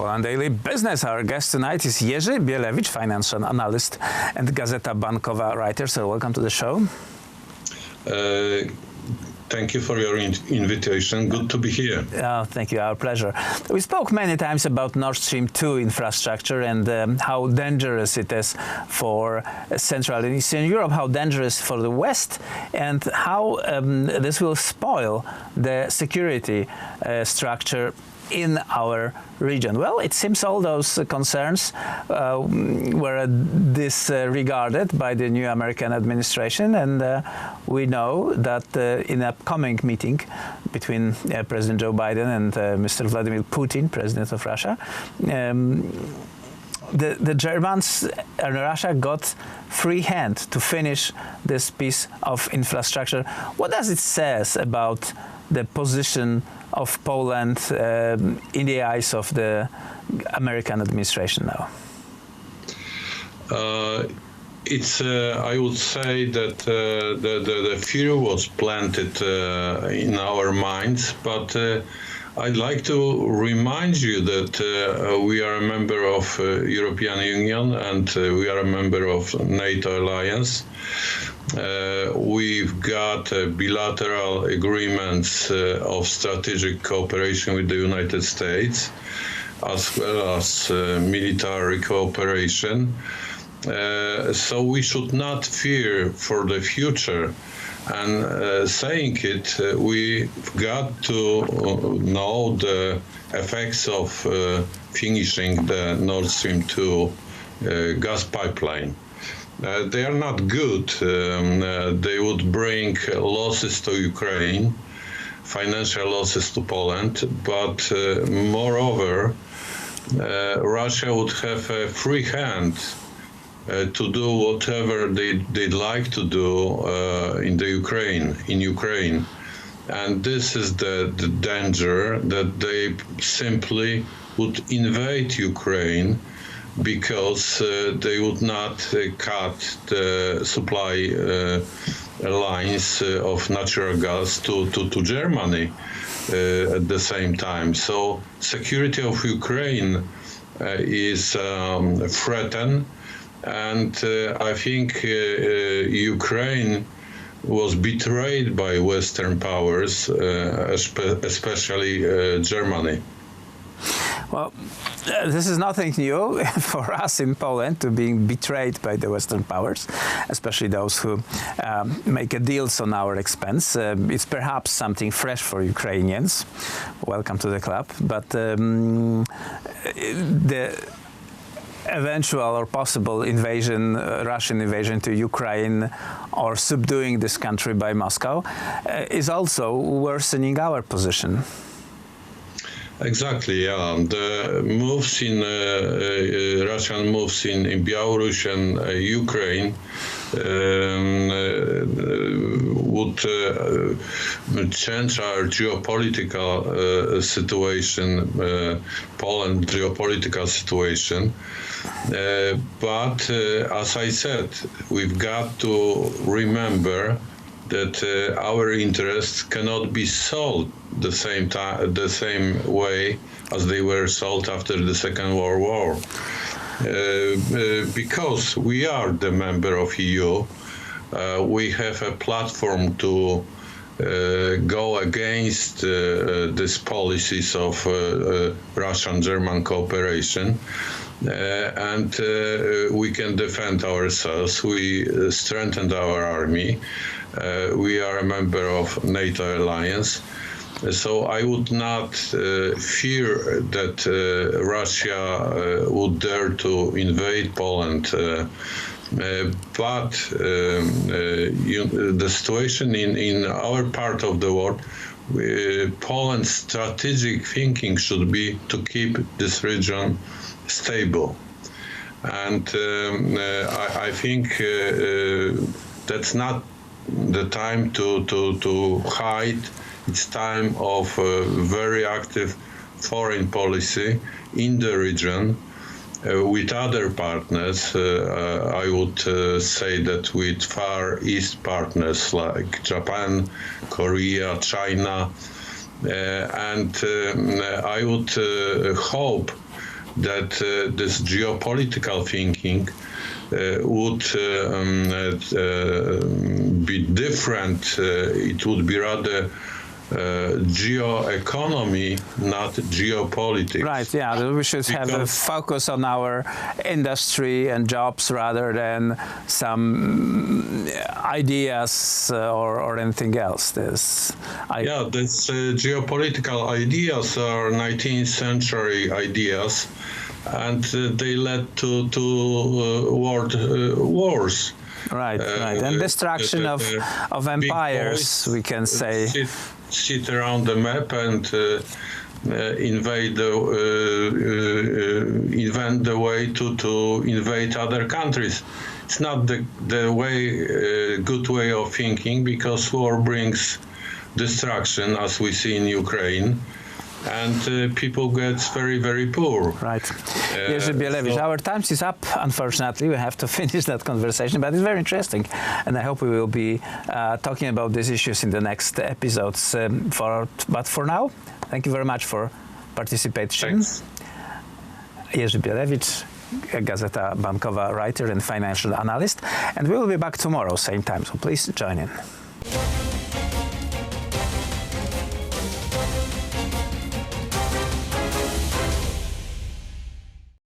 Poland Daily Business. Our guest tonight is Jerzy Bielewicz, financial analyst and Gazeta Bankowa writer. So welcome to the show. Thank you for your invitation. Good to be here. Oh, thank you. Our pleasure. We spoke many times about Nord Stream 2 infrastructure and how dangerous it is for Central and Eastern Europe, how dangerous for the West, and how this will spoil the security structure in our region. Well, it seems all those concerns were disregarded by the new American administration, and we know that in an upcoming meeting between President Joe Biden and Mr. Vladimir Putin, President of Russia, the Germans and Russia got free hand to finish this piece of infrastructure. What does it say about the position of Poland in the eyes of the American administration now? I would say that the fear was planted in our minds, but I'd like to remind you that we are a member of European Union and we are a member of NATO alliance. We've got bilateral agreements of strategic cooperation with the United States, as well as military cooperation. So we should not fear for the future. And saying it, we've got to know the effects of finishing the Nord Stream 2 gas pipeline. They are not good. They would bring losses to Ukraine, financial losses to Poland, but moreover, Russia would have a free hand to do whatever they'd like to do in Ukraine. And this is the danger, that they simply would invade Ukraine because they would not cut the supply lines of natural gas to Germany at the same time. So security of Ukraine is threatened, and I think Ukraine was betrayed by Western powers, especially Germany. Well, this is nothing new for us in Poland to being betrayed by the Western powers, especially those who make deals on our expense. It's perhaps something fresh for Ukrainians. Welcome to the club. But the eventual or possible invasion, Russian invasion to Ukraine, or subduing this country by Moscow, is also worsening our position. Exactly, yeah. The moves in Russian moves in Belarus and Ukraine would change our geopolitical situation, Poland's geopolitical situation. But as I said, we've got to remember that our interests cannot be sold the same way as they were sold after the Second World War. Because we are the member of EU, we have a platform to go against these policies of Russian-German cooperation. And we can defend ourselves. We strengthened our army. We are a member of NATO alliance. So I would not fear that Russia would dare to invade Poland. But the situation in our part of the world, Poland's strategic thinking should be to keep this region stable. And I think that's not the time to hide. It's time of very active foreign policy in the region with other partners. I would say that with Far East partners like Japan, Korea, China, and I would hope that this geopolitical thinking would be different. It would be rather geoeconomy, not geopolitics. Right, yeah, we should have a focus on our industry and jobs rather than some ideas or anything else. These geopolitical ideas are 19th century ideas, and they led to world wars. Right, and destruction of empires, we can say. Sit around the map and invent the way to invade other countries. It's not the good way of thinking, because war brings destruction, as we see in Ukraine, and people get very, very poor. Right. Jerzy Bielewicz, our time is up, unfortunately. We have to finish that conversation, but it's very interesting. And I hope we will be talking about these issues in the next episodes. But for now, thank you very much for participation. Thanks. Jerzy Bielewicz, Gazeta Bankowa writer and financial analyst. And we will be back tomorrow, same time, so please join in.